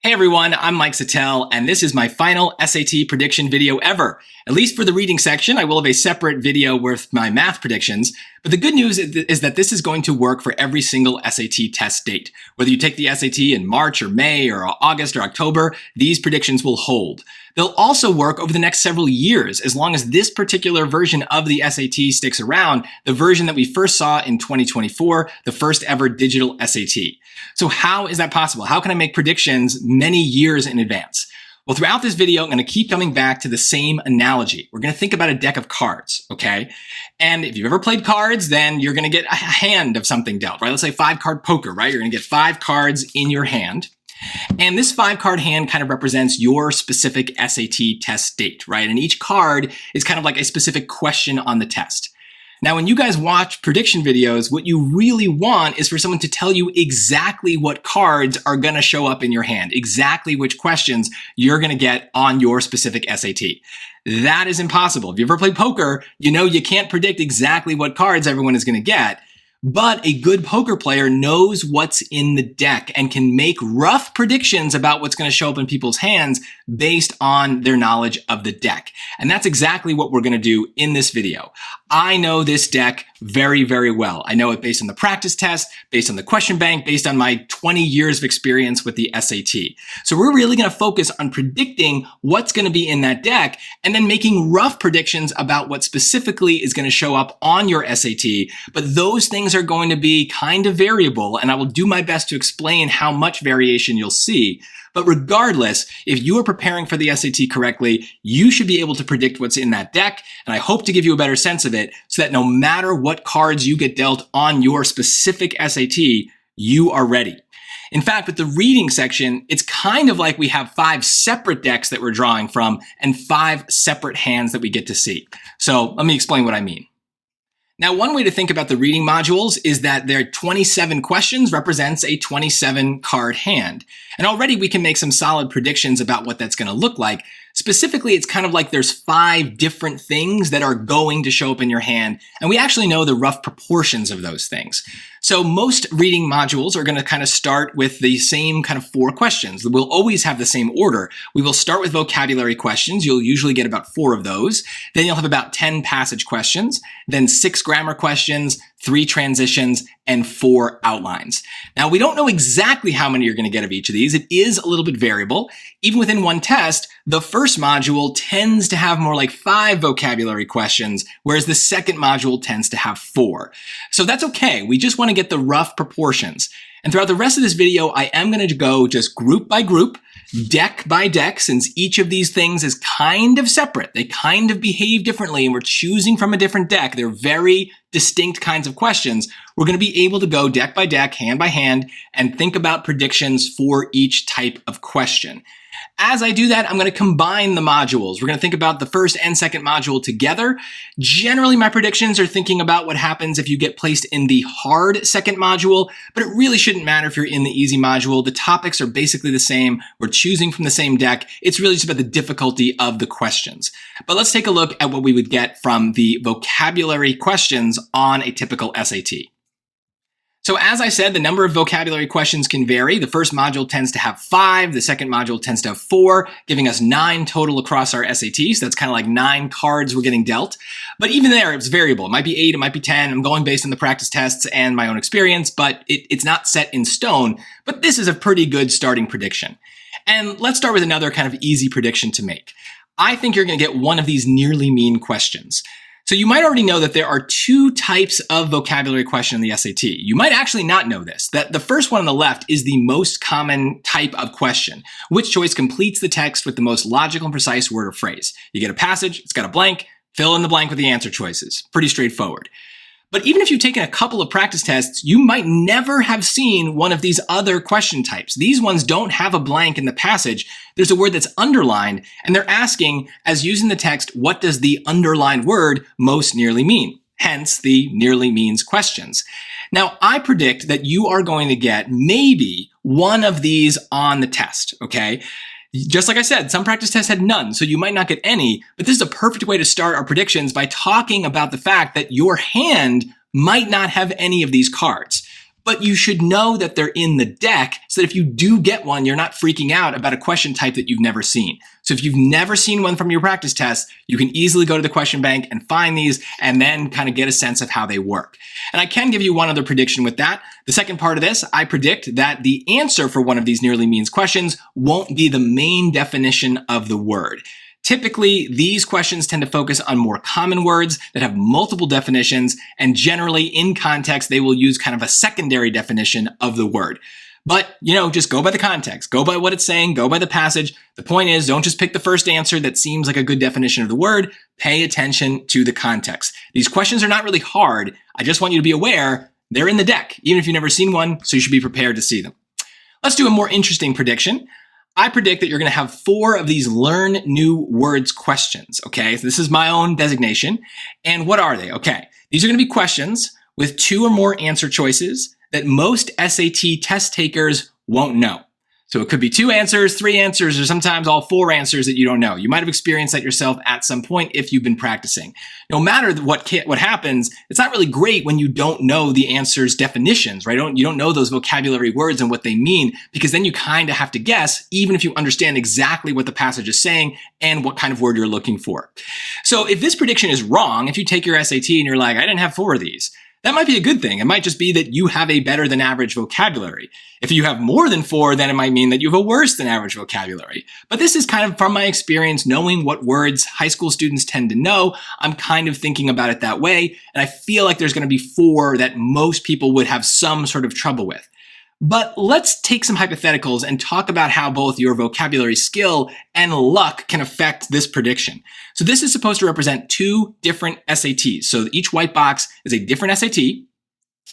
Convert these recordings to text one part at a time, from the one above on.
Hey everyone, I'm Mike Settele, and this is my final SAT prediction video ever. At least for the reading section, I will have a separate video with my math predictions, but the good news is that this is going to work for every single SAT test date. Whether you take the SAT in March or May or August or October, these predictions will hold. They'll also work over the next several years, as long as this particular version of the SAT sticks around, the version that we first saw in 2024, the first ever digital SAT. So how is that possible? How can I make predictions many years in advance? Well, throughout this video, I'm going to keep coming back to the same analogy. We're going to think about a deck of cards, okay? And if you've ever played cards, then you're going to get a hand of something dealt, right? Let's say 5-card poker, right? You're going to get 5 cards in your hand. And this 5-card hand kind of represents your specific SAT test date, right? And each card is kind of like a specific question on the test. Now, when you guys watch prediction videos, what you really want is for someone to tell you exactly what cards are going to show up in your hand, exactly which questions you're going to get on your specific SAT. That is impossible. If you ever played poker, you know you can't predict exactly what cards everyone is going to get. But a good poker player knows what's in the deck and can make rough predictions about what's going to show up in people's hands based on their knowledge of the deck. And that's exactly what we're going to do in this video. I know this deck very, very well. I know it based on the practice test, based on the question bank, based on my 20 years of experience with the SAT. So we're really going to focus on predicting what's going to be in that deck and then making rough predictions about what specifically is going to show up on your SAT. But those things are going to be kind of variable, and I will do my best to explain how much variation you'll see. But regardless, if you are preparing for the SAT correctly, you should be able to predict what's in that deck, and I hope to give you a better sense of it so that no matter what cards you get dealt on your specific SAT, you are ready. In fact, with the reading section, it's kind of like we have 5 separate decks that we're drawing from and 5 separate hands that we get to see. So let me explain what I mean. Now, one way to think about the reading modules is that their 27 questions represents a 27-card hand. And already we can make some solid predictions about what that's going to look like. Specifically, it's kind of like there's 5 different things that are going to show up in your hand, and we actually know the rough proportions of those things. So most reading modules are going to kind of start with the same kind of 4 questions. We'll always have the same order. We will start with vocabulary questions. You'll usually get about 4 of those. Then you'll have about 10 passage questions, then 6 grammar questions, 3 transitions, and 4 outlines. Now, we don't know exactly how many you're going to get of each of these. It is a little bit variable. Even within one test, the first module tends to have more like 5 vocabulary questions, whereas the second module tends to have 4. So that's okay. We just want to get the rough proportions. And throughout the rest of this video, I am going to go just group by group, deck by deck, since each of these things is kind of separate. They kind of behave differently, and we're choosing from a different deck. They're very distinct kinds of questions. We're going to be able to go deck by deck, hand by hand, and think about predictions for each type of question. As I do that, I'm going to combine the modules. We're going to think about the first and second module together. Generally, my predictions are thinking about what happens if you get placed in the hard second module, but it really shouldn't matter if you're in the easy module. The topics are basically the same. We're choosing from the same deck. It's really just about the difficulty of the questions. But let's take a look at what we would get from the vocabulary questions on a typical SAT. So as I said, the number of vocabulary questions can vary. The first module tends to have 5. The second module tends to have 4, giving us 9 total across our SAT. So that's kind of like 9 cards we're getting dealt. But even there, it's variable. It might be 8, it might be 10. I'm going based on the practice tests and my own experience, but it's not set in stone. But this is a pretty good starting prediction. And let's start with another kind of easy prediction to make. I think you're going to get one of these nearly mean questions. So you might already know that there are 2 types of vocabulary question in the SAT. You might actually not know this, that the first one on the left is the most common type of question. Which choice completes the text with the most logical and precise word or phrase? You get a passage, it's got a blank, fill in the blank with the answer choices. Pretty straightforward. But even if you've taken a couple of practice tests, you might never have seen one of these other question types. These ones don't have a blank in the passage. There's a word that's underlined, and they're asking, as using the text, what does the underlined word most nearly mean? Hence the nearly means questions. Now, I predict that you are going to get maybe one of these on the test, okay? Just like I said, some practice tests had none, so you might not get any, but this is a perfect way to start our predictions by talking about the fact that your hand might not have any of these cards. But you should know that they're in the deck so that if you do get one, you're not freaking out about a question type that you've never seen. So if you've never seen one from your practice test, you can easily go to the question bank and find these and then kind of get a sense of how they work. And I can give you one other prediction with that. The second part of this, I predict that the answer for one of these nearly means questions won't be the main definition of the word. Typically, these questions tend to focus on more common words that have multiple definitions, and generally in context, they will use kind of a secondary definition of the word. But, just go by the context, go by what it's saying, go by the passage. The point is, don't just pick the first answer that seems like a good definition of the word. Pay attention to the context. These questions are not really hard. I just want you to be aware they're in the deck, even if you've never seen one, so you should be prepared to see them. Let's do a more interesting prediction. I predict that you're going to have 4 of these learn new words questions, okay? So this is my own designation. And what are they? Okay, these are going to be questions with 2 or more answer choices that most SAT test takers won't know. So it could be 2 answers, 3 answers, or sometimes all 4 answers that you don't know. You might have experienced that yourself at some point if you've been practicing. No matter what happens, it's not really great when you don't know the answer's definitions, right? You don't know those vocabulary words and what they mean, because then you kind of have to guess, even if you understand exactly what the passage is saying and what kind of word you're looking for. So if this prediction is wrong, if you take your SAT and you're like, I didn't have 4 of these, that might be a good thing. It might just be that you have a better than average vocabulary. If you have more than 4, then it might mean that you have a worse than average vocabulary. But this is kind of from my experience, knowing what words high school students tend to know. I'm kind of thinking about it that way. And I feel like there's going to be 4 that most people would have some sort of trouble with. But let's take some hypotheticals and talk about how both your vocabulary skill and luck can affect this prediction. So this is supposed to represent 2 different SATs. So each white box is a different SAT.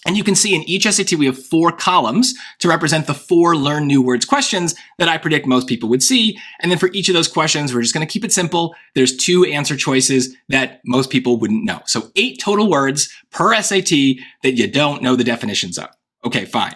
And you can see in each SAT, we have 4 columns to represent the 4 learn new words questions that I predict most people would see. And then for each of those questions, we're just going to keep it simple. There's 2 answer choices that most people wouldn't know. So 8 total words per SAT that you don't know the definitions of. Okay, fine.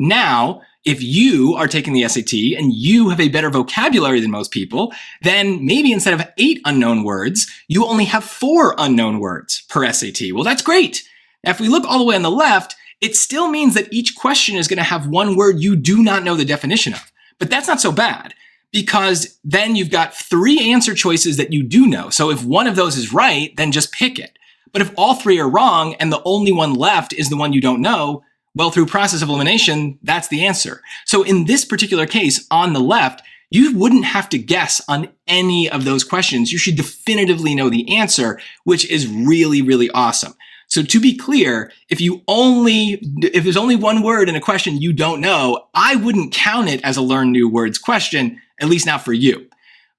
Now, if you are taking the SAT and you have a better vocabulary than most people, then maybe instead of 8 unknown words, you only have 4 unknown words per SAT. Well, that's great. Now, if we look all the way on the left, it still means that each question is going to have 1 word you do not know the definition of. But that's not so bad, because then you've got 3 answer choices that you do know. So if one of those is right, then just pick it. But if all 3 are wrong and the only one left is the one you don't know, well, through process of elimination, that's the answer. So in this particular case, on the left, you wouldn't have to guess on any of those questions. You should definitively know the answer, which is really, really awesome. So to be clear, if there's only 1 word in a question you don't know, I wouldn't count it as a learn new words question, at least not for you.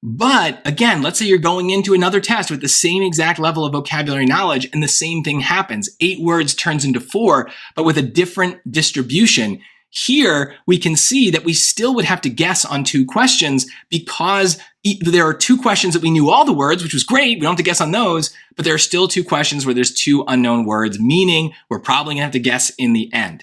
But again, let's say you're going into another test with the same exact level of vocabulary knowledge and the same thing happens. 8 words turns into 4, but with a different distribution. Here, we can see that we still would have to guess on 2 questions because there are 2 questions that we knew all the words, which was great. We don't have to guess on those, but there are still 2 questions where there's 2 unknown words, meaning we're probably gonna have to guess in the end.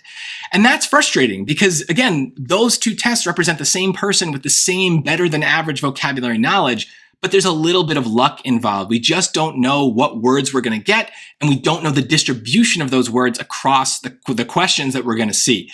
And that's frustrating because, again, those 2 tests represent the same person with the same better than average vocabulary knowledge, but there's a little bit of luck involved. We just don't know what words we're gonna get, and we don't know the distribution of those words across the questions that we're gonna see.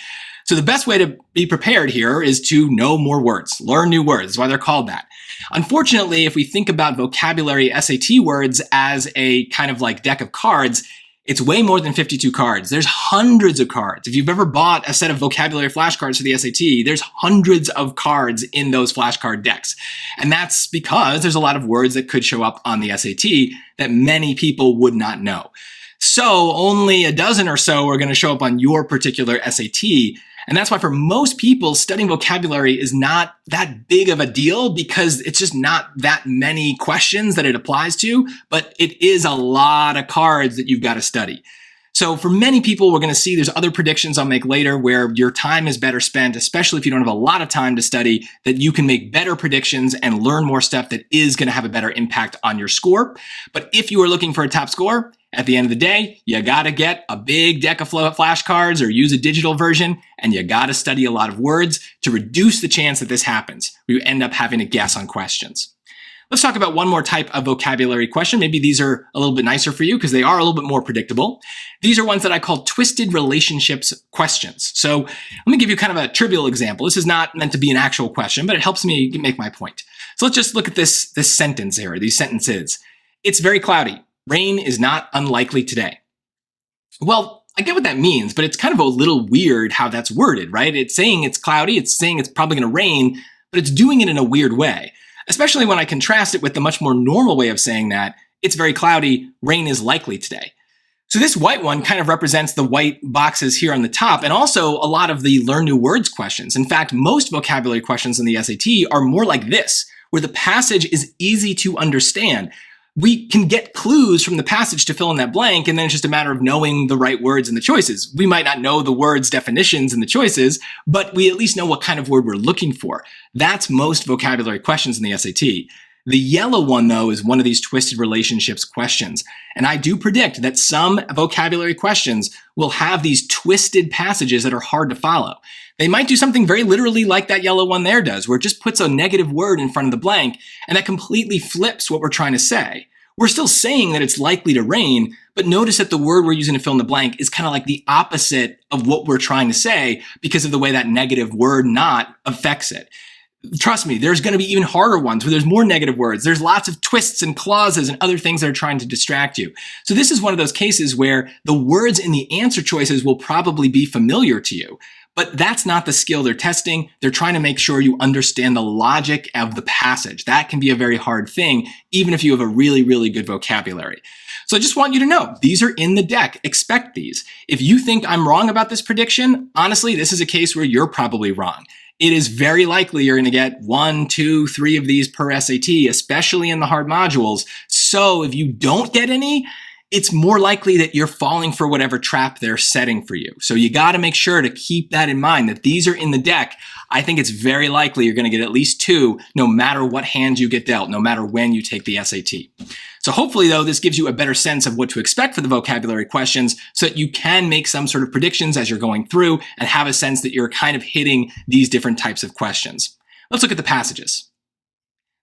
So the best way to be prepared here is to know more words, learn new words. That's why they're called that. Unfortunately, if we think about vocabulary SAT words as a kind of like deck of cards, it's way more than 52 cards. There's hundreds of cards. If you've ever bought a set of vocabulary flashcards for the SAT, there's hundreds of cards in those flashcard decks. And that's because there's a lot of words that could show up on the SAT that many people would not know. So only a dozen or so are going to show up on your particular SAT. And that's why for most people, studying vocabulary is not that big of a deal because it's just not that many questions that it applies to, but it is a lot of cards that you've got to study. So for many people, we're going to see there's other predictions I'll make later where your time is better spent, especially if you don't have a lot of time to study, that you can make better predictions and learn more stuff that is going to have a better impact on your score. But if you are looking for a top score, at the end of the day, you got to get a big deck of flashcards or use a digital version, and you got to study a lot of words to reduce the chance that this happens. We end up having to guess on questions. Let's talk about one more type of vocabulary question. Maybe these are a little bit nicer for you because they are a little bit more predictable. These are ones that I call twisted relationships questions. So let me give you kind of a trivial example. This is not meant to be an actual question, but it helps me make my point. So let's just look at this sentence here, these sentences. It's very cloudy. Rain is not unlikely today. Well, I get what that means, but it's kind of a little weird how that's worded, right? It's saying it's cloudy, it's saying it's probably going to rain, but it's doing it in a weird way, especially when I contrast it with the much more normal way of saying that it's very cloudy, rain is likely today. So this white one kind of represents the white boxes here on the top and also a lot of the learn new words questions. In fact, most vocabulary questions in the SAT are more like this, where the passage is easy to understand. We can get clues from the passage to fill in that blank, and then it's just a matter of knowing the right words and the choices. We might not know the words' definitions and the choices, but we at least know what kind of word we're looking for. That's most vocabulary questions in the SAT. The yellow one, though, is one of these twisted relationships questions. And I do predict that some vocabulary questions will have these twisted passages that are hard to follow. They might do something very literally like that yellow one there does, where it just puts a negative word in front of the blank, and that completely flips what we're trying to say. We're still saying that it's likely to rain, but notice that the word we're using to fill in the blank is kind of like the opposite of what we're trying to say because of the way that negative word not affects it. Trust me, there's going to be even harder ones where there's more negative words. There's lots of twists and clauses and other things that are trying to distract you. So this is one of those cases where the words in the answer choices will probably be familiar to you. But that's not the skill they're testing. They're trying to make sure you understand the logic of the passage. That can be a very hard thing, even if you have a really, really good vocabulary. So I just want you to know, these are in the deck. Expect these. If you think I'm wrong about this prediction, honestly, this is a case where you're probably wrong. It is very likely you're going to get 1, 2, 3 of these per SAT, especially in the hard modules. So if you don't get any, it's more likely that you're falling for whatever trap they're setting for you. So you got to make sure to keep that in mind, that these are in the deck. I think it's very likely you're going to get at least 2, no matter what hand you get dealt, no matter when you take the SAT. So hopefully, though, this gives you a better sense of what to expect for the vocabulary questions so that you can make some sort of predictions as you're going through and have a sense that you're kind of hitting these different types of questions. Let's look at the passages.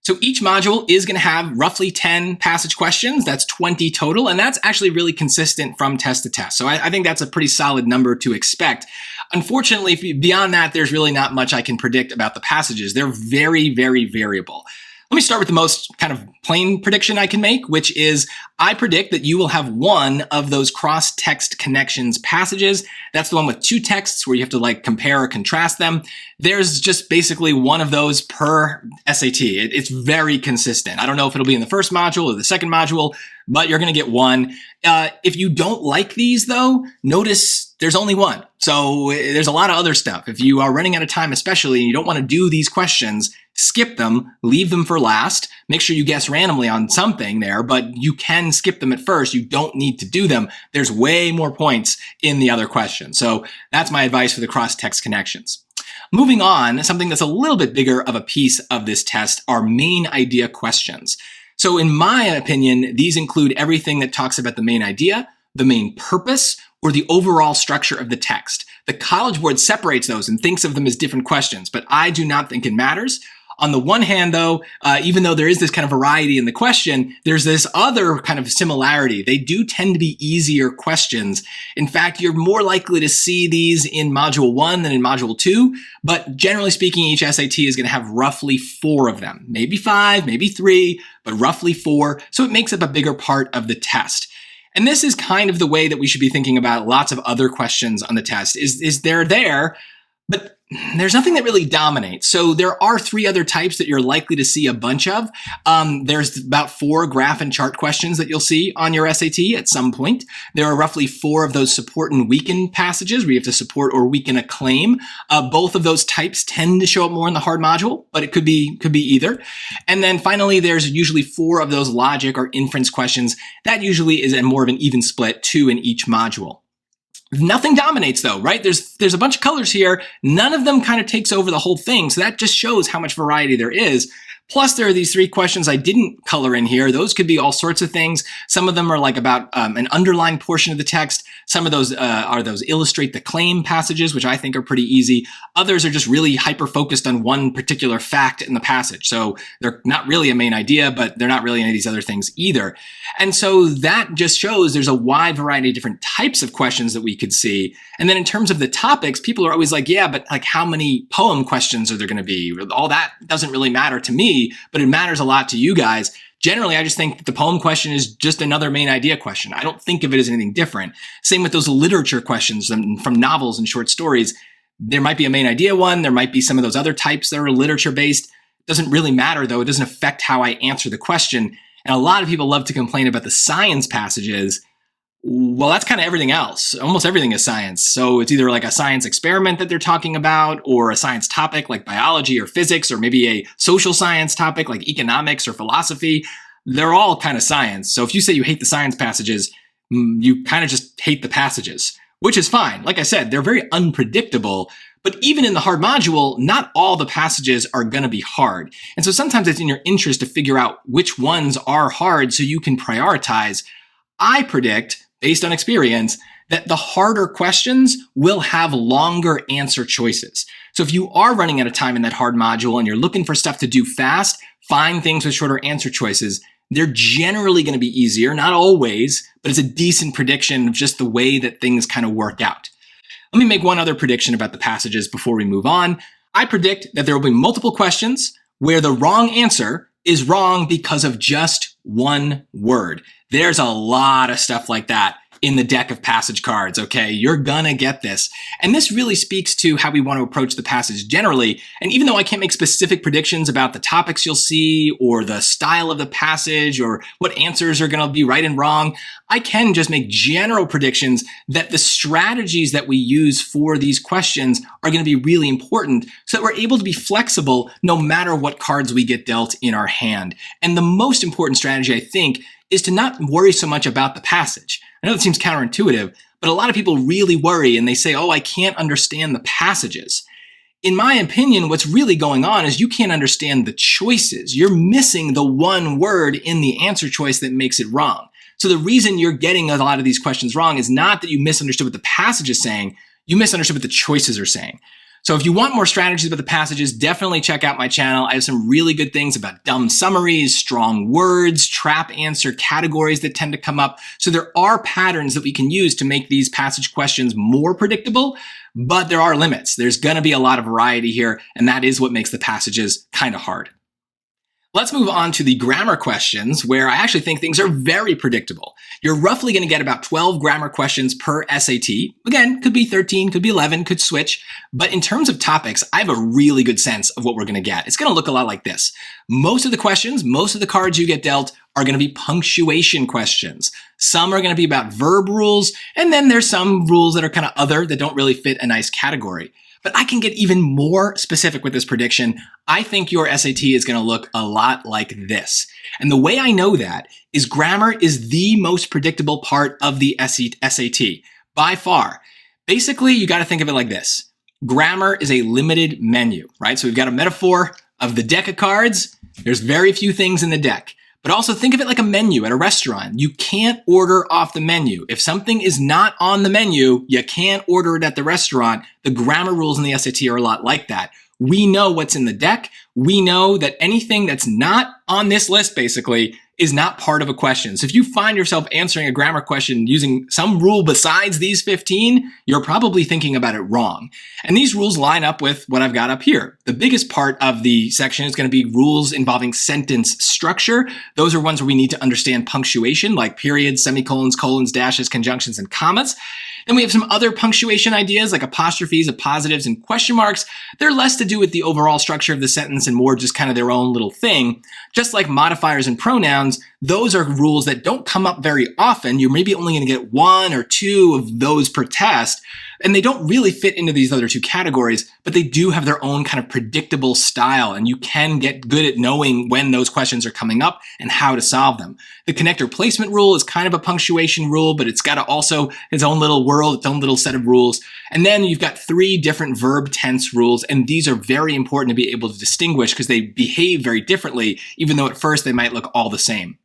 So each module is going to have roughly 10 passage questions. That's 20 total, and that's actually really consistent from test to test. So I think that's a pretty solid number to expect. Unfortunately, beyond that, there's really not much I can predict about the passages. They're very, very variable. Let me start with the most kind of plain prediction I can make, which is I predict that you will have one of those cross-text connections passages. That's the one with 2 texts where you have to like compare or contrast them. There's just basically one of those per SAT. It's very consistent. I don't know if it'll be in the first module or the second module, but you're going to get one. If you don't like these, though, notice there's only one. So there's a lot of other stuff. If you are running out of time, especially, and you don't want to do these questions, skip them, leave them for last. Make sure you guess randomly on something there, but you can skip them at first. You don't need to do them. There's way more points in the other questions. So that's my advice for the cross-text connections. Moving on, something that's a little bit bigger of a piece of this test are main idea questions. So in my opinion, these include everything that talks about the main idea, the main purpose, or the overall structure of the text. The College Board separates those and thinks of them as different questions, but I do not think it matters. On the one hand, though, even though there is this kind of variety in the question, there's this other kind of similarity. They do tend to be easier questions. In fact, you're more likely to see these in Module 1 than in Module 2, but generally speaking, each SAT is going to have roughly 4 of them. Maybe 5, maybe 3, but roughly 4, so it makes up a bigger part of the test. And this is kind of the way that we should be thinking about lots of other questions on the test, is they're there, but there's nothing that really dominates. So there are 3 other types that you're likely to see a bunch of. There's about 4 graph and chart questions that you'll see on your SAT at some point. There are roughly 4 of those support and weaken passages where you have to support or weaken a claim. Both of those types tend to show up more in the hard module, but it could be either. And then finally, there's usually 4 of those logic or inference questions. That usually is more of an even split, 2 in each module. Nothing dominates though, right? There's a bunch of colors here. None of them kind of takes over the whole thing. So that just shows how much variety there is. Plus, there are these 3 questions I didn't color in here. Those could be all sorts of things. Some of them are like about an underlying portion of the text. Some of those are those illustrate the claim passages, which I think are pretty easy. Others are just really hyper-focused on one particular fact in the passage. So they're not really a main idea, but they're not really any of these other things either. And so that just shows there's a wide variety of different types of questions that we could see. And then in terms of the topics, people are always like, yeah, but like how many poem questions are there going to be? All that doesn't really matter to me, but it matters a lot to you guys. Generally, I just think that the poem question is just another main idea question. I don't think of it as anything different. Same with those literature questions from novels and short stories. There might be a main idea one. There might be some of those other types that are literature based. Doesn't really matter though. It doesn't affect how I answer the question. And a lot of people love to complain about the science passages. Well, that's kind of everything else. Almost everything is science. So it's either like a science experiment that they're talking about, or a science topic like biology or physics, or maybe a social science topic like economics or philosophy. They're all kind of science. So if you say you hate the science passages, you kind of just hate the passages, which is fine. Like I said, they're very unpredictable. But even in the hard module, not all the passages are going to be hard. And so sometimes it's in your interest to figure out which ones are hard so you can prioritize. I predict, based on experience, that the harder questions will have longer answer choices. So if you are running out of time in that hard module and you're looking for stuff to do fast, find things with shorter answer choices. They're generally going to be easier, not always, but it's a decent prediction of just the way that things kind of work out. Let me make one other prediction about the passages before we move on. I predict that there will be multiple questions where the wrong answer is wrong because of just one word. There's a lot of stuff like that in the deck of passage cards, okay? You're gonna get this. And this really speaks to how we want to approach the passage generally. And even though I can't make specific predictions about the topics you'll see or the style of the passage or what answers are gonna be right and wrong, I can just make general predictions that the strategies that we use for these questions are gonna be really important so that we're able to be flexible no matter what cards we get dealt in our hand. And the most important strategy, I think, is to not worry so much about the passage. I know that seems counterintuitive, but a lot of people really worry and they say, oh, I can't understand the passages. In my opinion, what's really going on is you can't understand the choices. You're missing the one word in the answer choice that makes it wrong. So the reason you're getting a lot of these questions wrong is not that you misunderstood what the passage is saying, you misunderstood what the choices are saying. So if you want more strategies about the passages, definitely check out my channel. I have some really good things about dumb summaries, strong words, trap answer categories that tend to come up. So there are patterns that we can use to make these passage questions more predictable, but there are limits. There's going to be a lot of variety here, and that is what makes the passages kind of hard. Let's move on to the grammar questions, where I actually think things are very predictable. You're roughly going to get about 12 grammar questions per SAT. Again, could be 13, could be 11, could switch. But in terms of topics, I have a really good sense of what we're going to get. It's going to look a lot like this. Most of the questions, most of the cards you get dealt are going to be punctuation questions. Some are going to be about verb rules, and then there's some rules that are kind of other that don't really fit a nice category. But I can get even more specific with this prediction. I think your SAT is going to look a lot like this. And the way I know that is grammar is the most predictable part of the SAT by far. Basically, you got to think of it like this. Grammar is a limited menu, right? So we've got a metaphor of the deck of cards. There's very few things in the deck. But also think of it like a menu at a restaurant. You can't order off the menu. If something is not on the menu, you can't order it at the restaurant. The grammar rules in the SAT are a lot like that. We know what's in the deck. We know that anything that's not on this list, basically, is not part of a question. So if you find yourself answering a grammar question using some rule besides these 15, you're probably thinking about it wrong. And these rules line up with what I've got up here. The biggest part of the section is going to be rules involving sentence structure. Those are ones where we need to understand punctuation, like periods, semicolons, colons, dashes, conjunctions, and commas. Then we have some other punctuation ideas like apostrophes, appositives, and question marks. They're less to do with the overall structure of the sentence and more just kind of their own little thing. Just like modifiers and pronouns, those are rules that don't come up very often. You're maybe only going to get one or two of those per test. And they don't really fit into these other two categories, but they do have their own kind of predictable style, and you can get good at knowing when those questions are coming up and how to solve them. The connector placement rule is kind of a punctuation rule, but it's got also its own little world, its own little set of rules. And then you've got 3 different verb tense rules, and these are very important to be able to distinguish because they behave very differently, even though at first they might look all the same.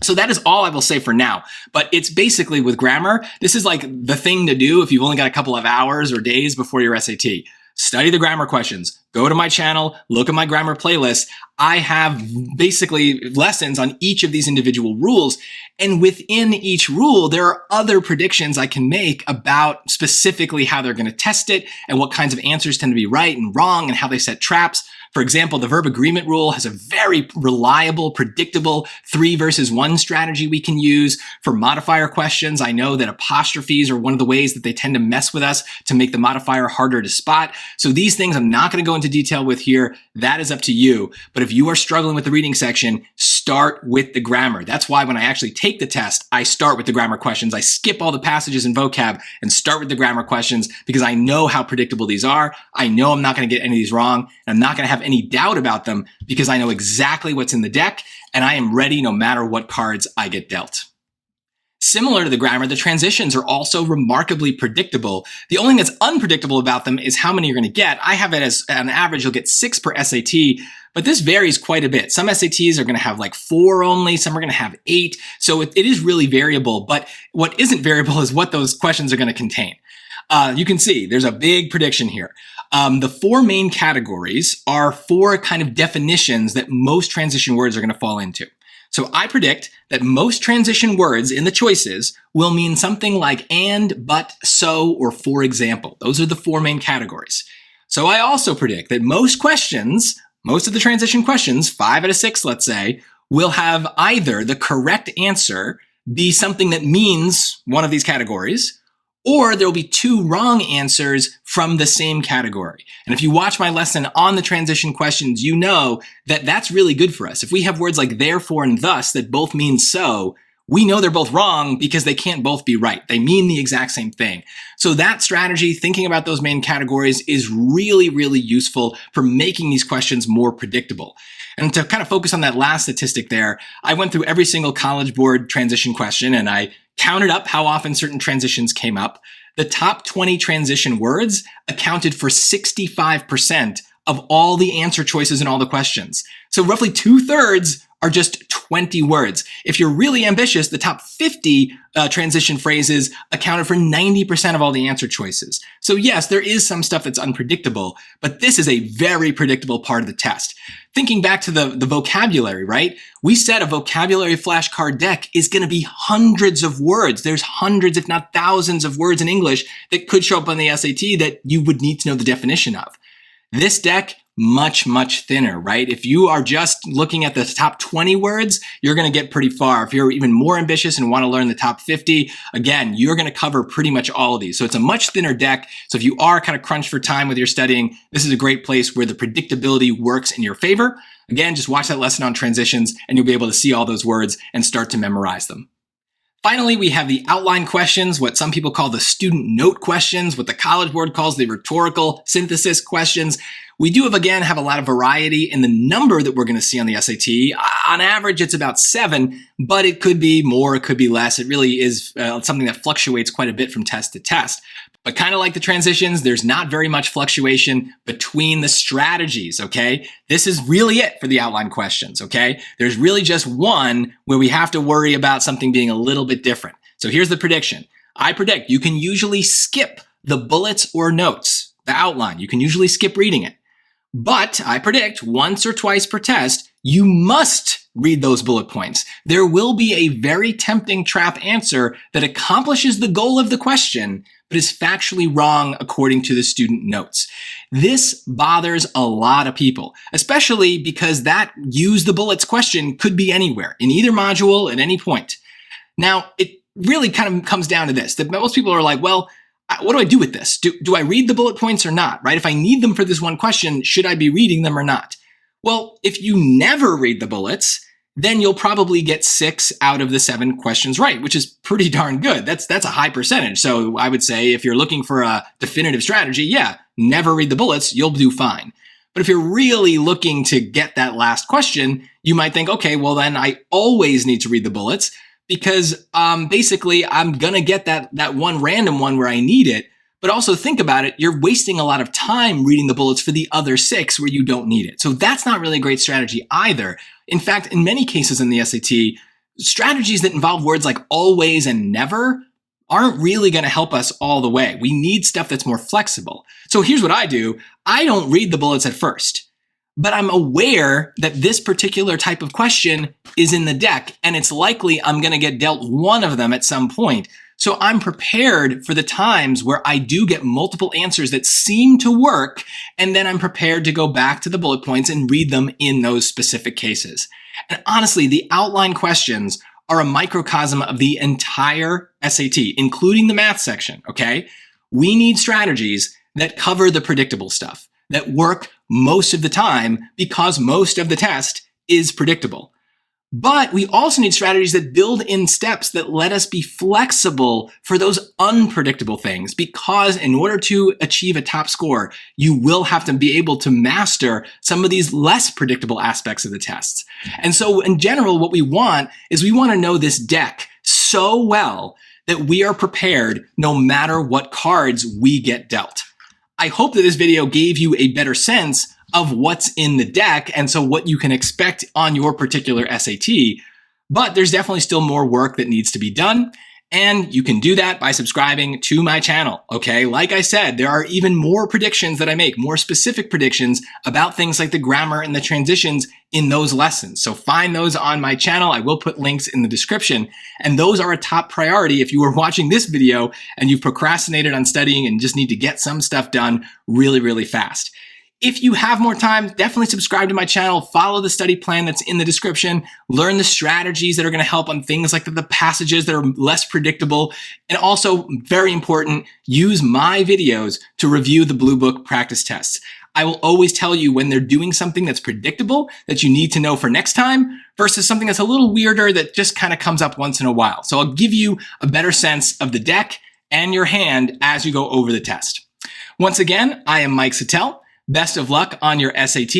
So that is all I will say for now, but it's basically with grammar, this is like the thing to do if you've only got a couple of hours or days before your SAT. Study the grammar questions. Go to my channel, look at my grammar playlist. I have basically lessons on each of these individual rules. And within each rule, there are other predictions I can make about specifically how they're going to test it and what kinds of answers tend to be right and wrong and how they set traps. For example, the verb agreement rule has a very reliable, predictable 3 versus 1 strategy we can use. For modifier questions, I know that apostrophes are one of the ways that they tend to mess with us to make the modifier harder to spot. So these things I'm not going to go into detail with here. That is up to you. But if you are struggling with the reading section, start with the grammar. That's why when I actually take the test, I start with the grammar questions. I skip all the passages and vocab and start with the grammar questions because I know how predictable these are. I know I'm not going to get any of these wrong, and I'm not going to have any doubt about them because I know exactly what's in the deck and I am ready no matter what cards I get dealt. Similar to the grammar, the transitions are also remarkably predictable. The only thing that's unpredictable about them is how many you're going to get. I have it as on average, you'll get 6 per SAT, but this varies quite a bit. Some SATs are going to have like 4 only, some are going to have 8. So it is really variable, but what isn't variable is what those questions are going to contain. You can see there's a big prediction here. The 4 main categories are 4 kind of definitions that most transition words are going to fall into. So I predict that most transition words in the choices will mean something like and, but, so, or for example. Those are the 4 main categories. So I also predict that most questions, most of the transition questions, 5 out of 6, let's say, will have either the correct answer be something that means one of these categories, or there will be 2 wrong answers from the same category. And if you watch my lesson on the transition questions, you know that that's really good for us. If we have words like therefore and thus that both mean so, we know they're both wrong because they can't both be right. They mean the exact same thing. So that strategy, thinking about those main categories, is really, really useful for making these questions more predictable. And to kind of focus on that last statistic there, I went through every single College Board transition question and I counted up how often certain transitions came up. The top 20 transition words accounted for 65% of all the answer choices in all the questions. So roughly 2/3 are just 20 words. If you're really ambitious, the top 50 transition phrases accounted for 90% of all the answer choices. So yes, there is some stuff that's unpredictable, but this is a very predictable part of the test. Thinking back to the vocabulary, right? We said a vocabulary flashcard deck is going to be hundreds of words. There's hundreds, if not thousands of words in English that could show up on the SAT that you would need to know the definition of. This deck, much, much thinner, right? If you are just looking at the top 20 words, you're going to get pretty far. If you're even more ambitious and want to learn the top 50, again, you're going to cover pretty much all of these. So it's a much thinner deck. So if you are kind of crunched for time with your studying, this is a great place where the predictability works in your favor. Again, just watch that lesson on transitions and you'll be able to see all those words and start to memorize them. Finally, we have the outline questions, what some people call the student note questions, what the College Board calls the rhetorical synthesis questions. We do have a lot of variety in the number that we're going to see on the SAT. On average, it's about 7, but it could be more, it could be less. It really is something that fluctuates quite a bit from test to test. But kind of like the transitions, there's not very much fluctuation between the strategies, okay? This is really it for the outline questions, okay? There's really just one where we have to worry about something being a little bit different. So here's the prediction. I predict you can usually skip the bullets or notes, the outline. You can usually skip reading it. But I predict once or twice per test, you must read those bullet points. There will be a very tempting trap answer that accomplishes the goal of the question, but is factually wrong according to the student notes. This bothers a lot of people, especially because that use the bullets question could be anywhere, in either module at any point. Now, it really kind of comes down to this, that most people are like, well, what do I do with this? Do I read the bullet points or not, right? If I need them for this one question, should I be reading them or not? Well, if you never read the bullets, then you'll probably get 6 out of the 7 questions right, which is pretty darn good. That's a high percentage. So I would say if you're looking for a definitive strategy, yeah, never read the bullets, you'll do fine. But if you're really looking to get that last question, you might think, okay, well then I always need to read the bullets because basically I'm gonna get that one random one where I need it. But also think about it, you're wasting a lot of time reading the bullets for the other 6 where you don't need it. So that's not really a great strategy either. In fact, in many cases in the SAT, strategies that involve words like always and never aren't really going to help us all the way. We need stuff that's more flexible. So here's what I do. I don't read the bullets at first, but I'm aware that this particular type of question is in the deck, and it's likely I'm going to get dealt one of them at some point. So I'm prepared for the times where I do get multiple answers that seem to work, and then I'm prepared to go back to the bullet points and read them in those specific cases. And honestly, the outline questions are a microcosm of the entire SAT, including the math section, okay? We need strategies that cover the predictable stuff, that work most of the time because most of the test is predictable. But we also need strategies that build in steps that let us be flexible for those unpredictable things, because in order to achieve a top score, you will have to be able to master some of these less predictable aspects of the tests. And so in general, what we want is we want to know this deck so well that we are prepared no matter what cards we get dealt. I hope that this video gave you a better sense of what's in the deck and so what you can expect on your particular SAT, but there's definitely still more work that needs to be done. And you can do that by subscribing to my channel, okay? Like I said, there are even more predictions that I make, more specific predictions about things like the grammar and the transitions in those lessons. So find those on my channel. I will put links in the description. And those are a top priority if you are watching this video and you've procrastinated on studying and just need to get some stuff done really, really fast. If you have more time, definitely subscribe to my channel, follow the study plan that's in the description, learn the strategies that are going to help on things like the passages that are less predictable, and also, very important, use my videos to review the Bluebook practice tests. I will always tell you when they're doing something that's predictable that you need to know for next time versus something that's a little weirder that just kind of comes up once in a while. So I'll give you a better sense of the deck and your hand as you go over the test. Once again, I am Mike Settele. Best of luck on your SAT.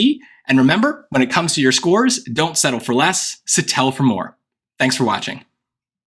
And remember, when it comes to your scores, don't settle for less, Settele for more. Thanks for watching.